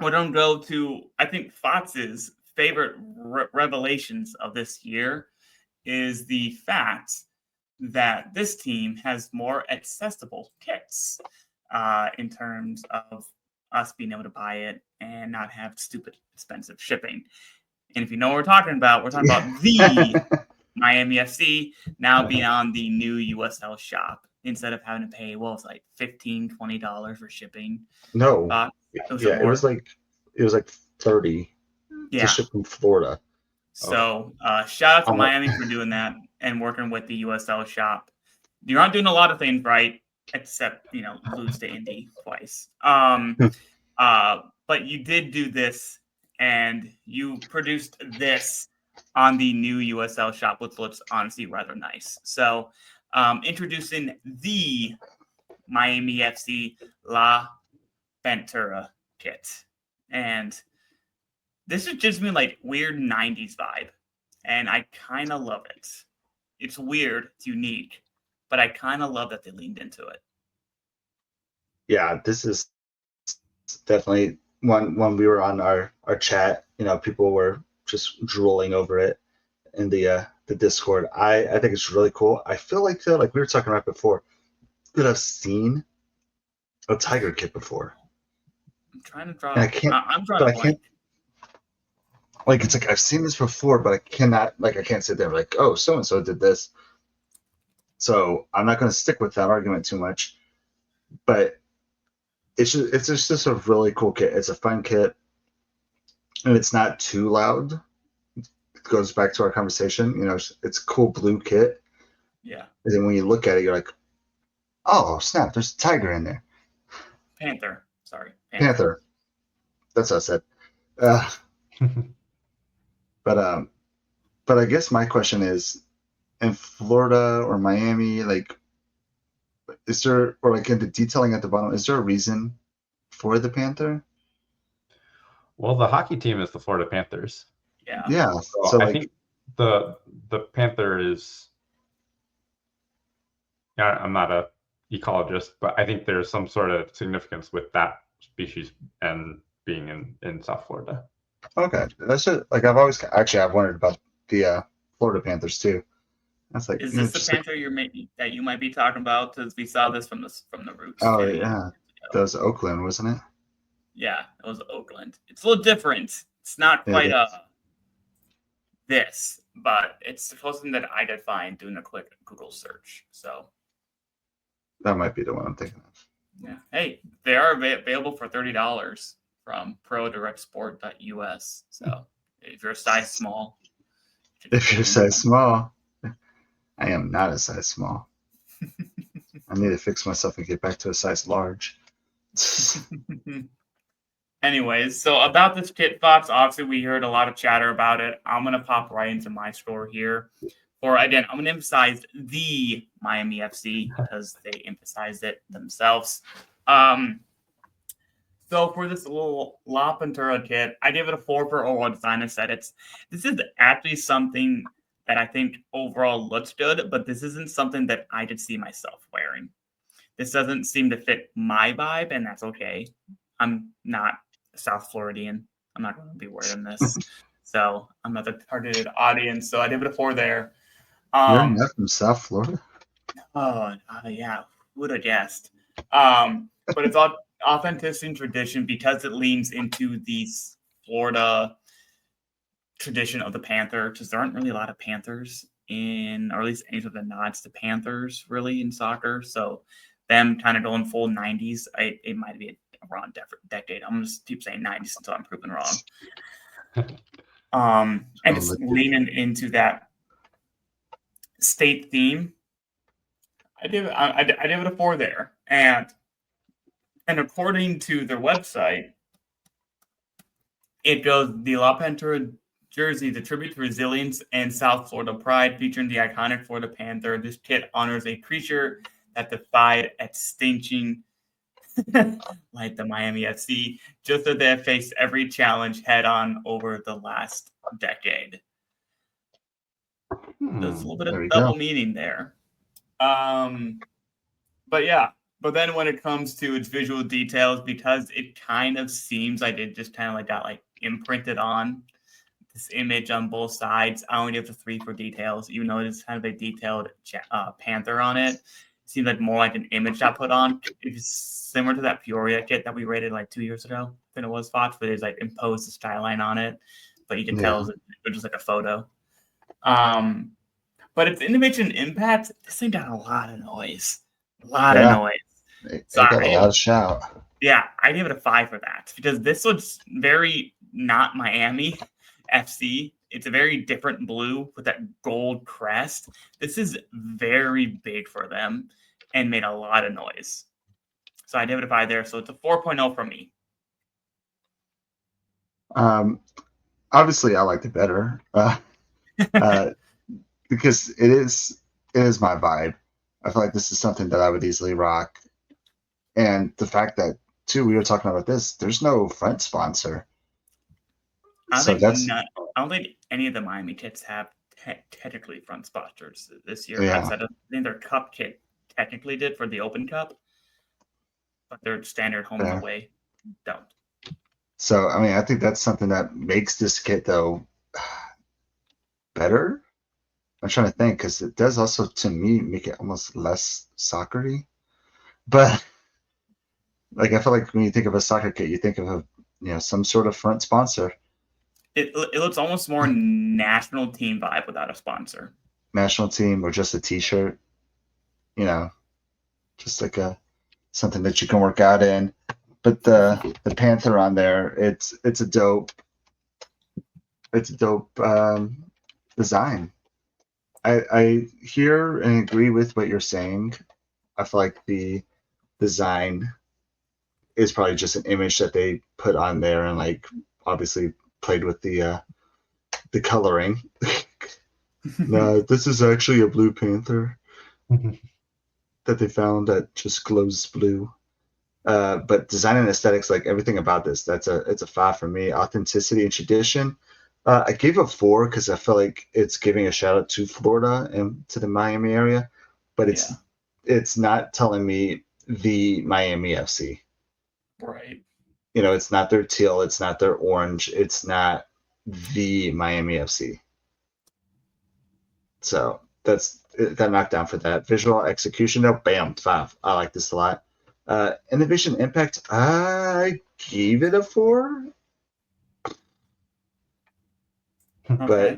we're going to go to, I think, Fox's favorite revelations of this year is the fact that this team has more accessible kits in terms of us being able to buy it and not have stupid expensive shipping. And if you know what we're talking about the Miami FC now being on the new USL shop instead of having to pay, what was it, like $15-$20 for shipping. No. It was like 30 to ship from Florida. So shout out to Miami for doing that and working with the USL shop. You're not doing a lot of things right, except lose to Indy twice. But you did do this, and you produced this on the new USL shop, which looks honestly rather nice. So, introducing the Miami FC La Pantera kit, and this is just me like weird 90s vibe, and I kind of love it. It's weird, it's unique, but I kind of love that they leaned into it. Yeah, this is definitely when we were on our chat, people were just drooling over it in the Discord. I think it's really cool. I feel like like we were talking right before, that I've seen a Tiger kit before. I'm trying to draw. I'm drawing a blank. Like, it's like I've seen this before, but I can't sit there like, oh, so and so did this. So I'm not going to stick with that argument too much. But it's just a really cool kit. It's a fun kit, and it's not too loud. It goes back to our conversation. It's a cool blue kit. Yeah. And then when you look at it, you're like, oh snap! There's a tiger in there. Panther. Sorry. Panther. That's what I said. But I guess my question is, in Florida or Miami, like, is there, or like in the detailing at the bottom, is there a reason for the Panther? Well, the hockey team is the Florida Panthers. Yeah. Yeah. So I think the Panther is. Yeah, I'm not a ecologist, but I think there's some sort of significance with that species and being in South Florida. Okay, that's just like I've wondered about the Florida Panthers too. That's like, is this the Panther that you might be talking about? Because we saw this from the roots. Oh yeah, that was Oakland, wasn't it? Yeah, it was Oakland. It's a little different. It's not quite this, but it's something that I did find doing a quick Google search. So that might be the one I'm thinking of. Yeah. Hey, they are available for $30 from ProDirectSport.us. So if you're a size small. If you're a size small, I am not a size small. I need to fix myself and get back to a size large. Anyways, so about this kit, Fox, obviously we heard a lot of chatter about it. I'm going to pop right into my score here. Again, I'm going to emphasize the Miami FC because they emphasized it themselves. So for this little La Pantera kit, I gave it a 4 for overall design aesthetics. This is actually something that I think overall looks good, but this isn't something that I could see myself wearing. This doesn't seem to fit my vibe, and that's okay. I'm not a South Floridian. I'm not going to be wearing this. So I'm not the targeted audience. So I give it a 4 there. You're not from South Florida? Oh, yeah. Who would have guessed? But it's all authenticity and tradition because it leans into the Florida tradition of the Panther, because there aren't really a lot of Panthers or at least any of the nods to Panthers really in soccer. So them kind of going full 90s, it might be a wrong decade. I'm going to just keep saying 90s until I'm proven wrong. And just leaning into that state theme. I give it a 4 there. And according to their website, it goes, the La Pantera jersey, the tribute to resilience and South Florida pride, featuring the iconic Florida Panther. This kit honors a creature that defied extinction like the Miami FC, just as they have faced every challenge head-on over the last decade. There's a little bit of double meaning there. But yeah, But then when it comes to its visual details, because it kind of seems like it just kind of like got like imprinted on this image on both sides. I only give the 3 for details, even though it's kind of a detailed panther on it. It seems like more like an image I put on. It's similar to that Peoria kit that we rated like 2 years ago. Then it was Fox, but it's like imposed the skyline on it, but you can tell it was just like a photo. But its innovation impact, this thing got a lot of noise. A lot of noise. It got a lot of shout. Yeah, I give it a 5 for that because this looks very not Miami FC. It's a very different blue with that gold crest. This is very big for them and made a lot of noise. So I give it a 5 there. So it's a 4.0 from me. Obviously, I liked it better because it is my vibe. I feel like this is something that I would easily rock. And the fact that, too, we were talking about this, there's no front sponsor. I don't think any of the Miami kits have technically front sponsors this year. Yeah. I think their cup kit technically did for the Open Cup, but their standard home and away don't. So, I mean, I think that's something that makes this kit, though, better. I'm trying to think because it does also, to me, make it almost less soccer-y. But, like, I feel like when you think of a soccer kit, you think of some sort of front sponsor. It looks almost more national team vibe without a sponsor. National team or just a T-shirt, just like something that you can work out in. But the Panther on there, it's a dope design. I hear and agree with what you're saying. I feel like the design is probably just an image that they put on there and like obviously played with the coloring. No, this is actually a blue panther that they found that just glows blue. But design and aesthetics, like everything about this, it's a 5 for me. Authenticity and tradition, I gave a 4 because I feel like it's giving a shout out to Florida and to the Miami area, but it's not telling me the Miami FC. Right. It's not their teal, it's not their orange, it's not the Miami FC. So that knocked down for that. Visual execution, though, bam, 5. I like this a lot. Innovation impact, I gave it a 4. Okay.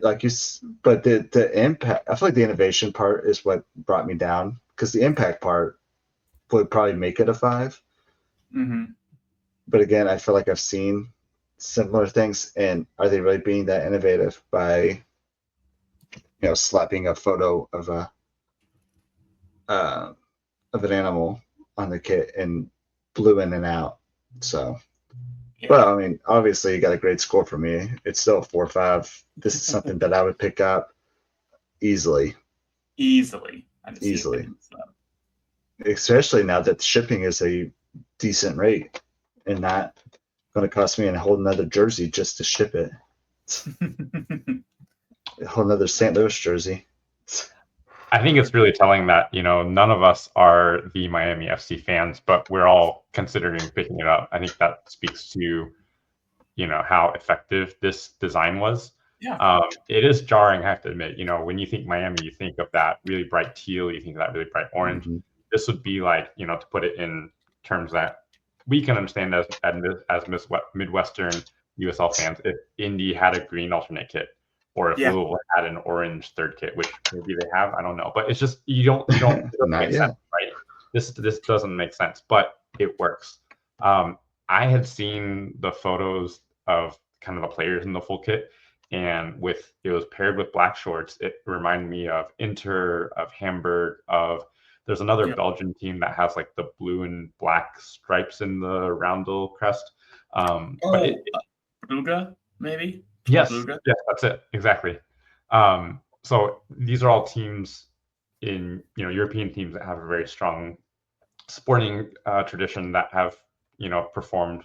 But the impact, I feel like the innovation part is what brought me down because the impact part would probably make it a 5. Mm-hmm. But again, I feel like I've seen similar things, and are they really being that innovative by slapping a photo of an animal on the kit and blue in and out? So, well, I mean, obviously you got a great score for me. It's still a 4.5. This is something that I would pick up easily. Easily. Especially now that the shipping is a decent rate and not going to cost me a whole nother jersey just to ship it. A whole nother St. Louis jersey. I think it's really telling that, none of us are the Miami FC fans, but we're all considering picking it up. I think that speaks to, how effective this design was. Yeah. It is jarring, I have to admit. When you think Miami, you think of that really bright teal, you think of that really bright orange. Mm-hmm. This would be like, to put it in terms that we can understand as Midwestern USL fans, if Indy had a green alternate kit, or if Louisville had an orange third kit, which maybe they have, I don't know. But it's just it doesn't make sense, right? This doesn't make sense, but it works. I had seen the photos of kind of the players in the full kit, and it was paired with black shorts. It reminded me of Inter, of Hamburg, there's another Belgian team that has like the blue and black stripes in the roundel crest. Brugge, maybe? Yes, that's it. Exactly. So these are all teams in, European teams that have a very strong sporting tradition that have, performed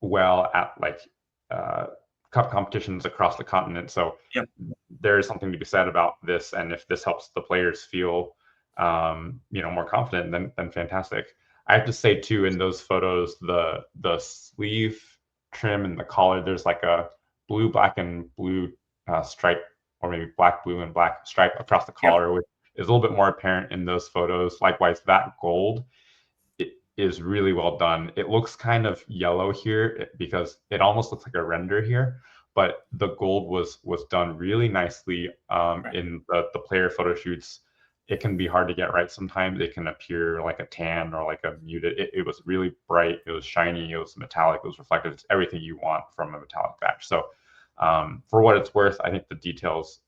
well at like cup competitions across the continent. So there is something to be said about this. And if this helps the players feel more confident, then fantastic. I have to say too, in those photos, the sleeve trim and the collar, there's like a blue, black, and blue stripe, or maybe black, blue, and black stripe across the collar, which is a little bit more apparent in those photos. Likewise, that gold is really well done. It looks kind of yellow here because it almost looks like a render here, but the gold was done really nicely in the player photo shoots. It can be hard to get right sometimes. It can appear like a tan or like a muted. It was really bright. It was shiny. It was metallic. It was reflective. It's everything you want from a metallic badge. So for what it's worth, I think the details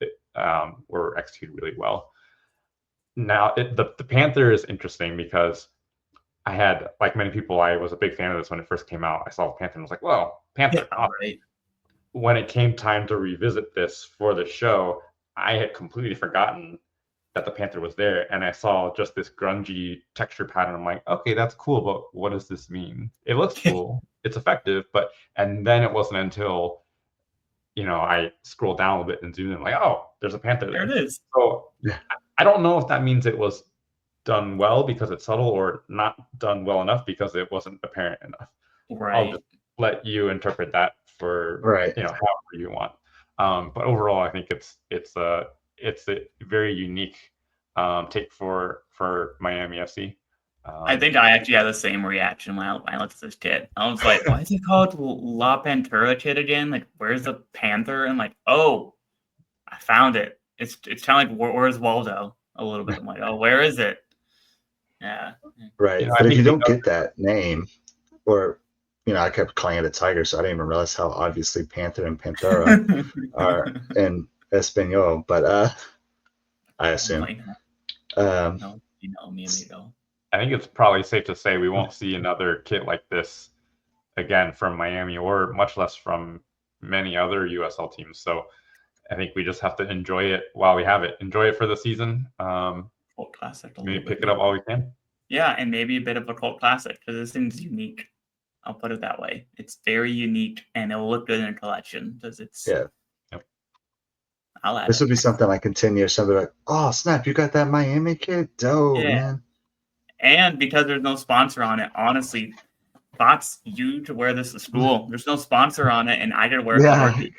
were executed really well. Now, the Panther is interesting because I had, like many people, I was a big fan of this when it first came out. I saw the Panther and was like, well, Panther. Right. When it came time to revisit this for the show, I had completely forgotten that the Panther was there. And I saw just this grungy texture pattern. I'm like, okay, that's cool, but what does this mean? It looks cool. It's effective. And then it wasn't until, I scrolled down a little bit and zoomed in. I'm like, oh, there's a Panther there. There it is. So I don't know if that means it was done well because it's subtle, or not done well enough because it wasn't apparent enough. Right. I'll just let you interpret that for however you want. But overall, I think it's a very unique take for Miami FC. I think I actually had the same reaction when I looked at this kit. I was like, why is it called La Pantera kit again? Like, where's the Panther? And like, oh, I found it. It's kind of like, where's Waldo? A little bit. I'm like, oh, where is it? Yeah. Right. But if you don't get that name, or, I kept calling it a tiger, so I didn't even realize how obviously Panther and Pantera are in Espanol, but I assume. No, me, amigo. I think it's probably safe to say we won't see another kit like this again from Miami, or much less from many other USL teams. So I think we just have to enjoy it while we have it. Enjoy it for the season. Cult classic. Maybe pick it up while we can. Yeah, and maybe a bit of a cult classic because this thing's unique. I'll put it that way. It's very unique, and it'll look good in a collection because it's. Yeah. I'll add this would be something like in 10 years, somebody like, oh snap, you got that Miami kit? Dope, man. And because there's no sponsor on it, honestly, Fox, you to wear this to school. There's no sponsor on it, and I could wear it.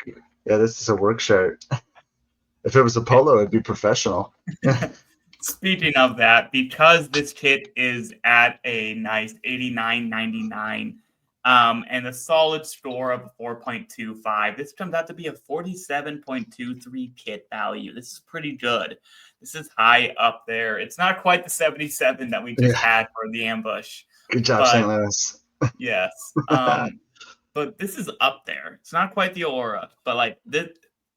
Yeah, this is a work shirt. If it was a polo, it'd be professional. Speaking of that, because this kit is at a nice $89.99 and a solid score of 4.25, this comes out to be a 47.23 kit value. This is pretty good. This is high up there. It's not quite the 77 that we just had for the ambush. Good job, St. Louis. Yes. But this is up there. It's not quite the Aura, but like this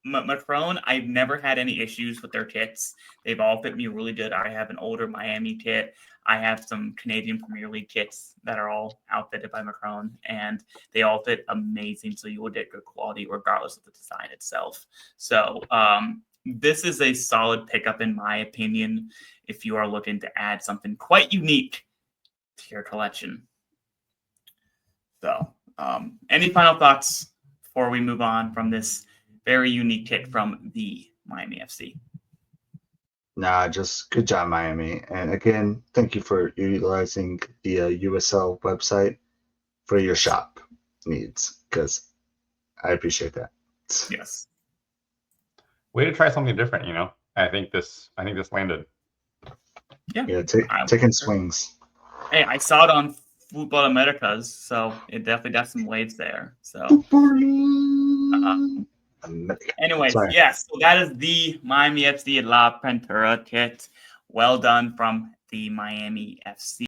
Macron, I've never had any issues with their kits. They've all fit me really good. I have an older Miami kit. I have some Canadian Premier League kits that are all outfitted by Macron, and they all fit amazing. So you will get good quality regardless of the design itself. So this is a solid pickup in my opinion if you are looking to add something quite unique to your collection. So any final thoughts before we move on from this very unique kit from the Miami FC? Nah, just good job, Miami. And again, thank you for utilizing the USL website for your shop needs, because I appreciate that. Yes. Way to try something different, I think this landed. Yeah, taking swings. Hey, I saw it on Football Americas, so it definitely got some waves there. So anyways, yes, so that is the Miami FC La Pantera kit. Well done from the Miami FC.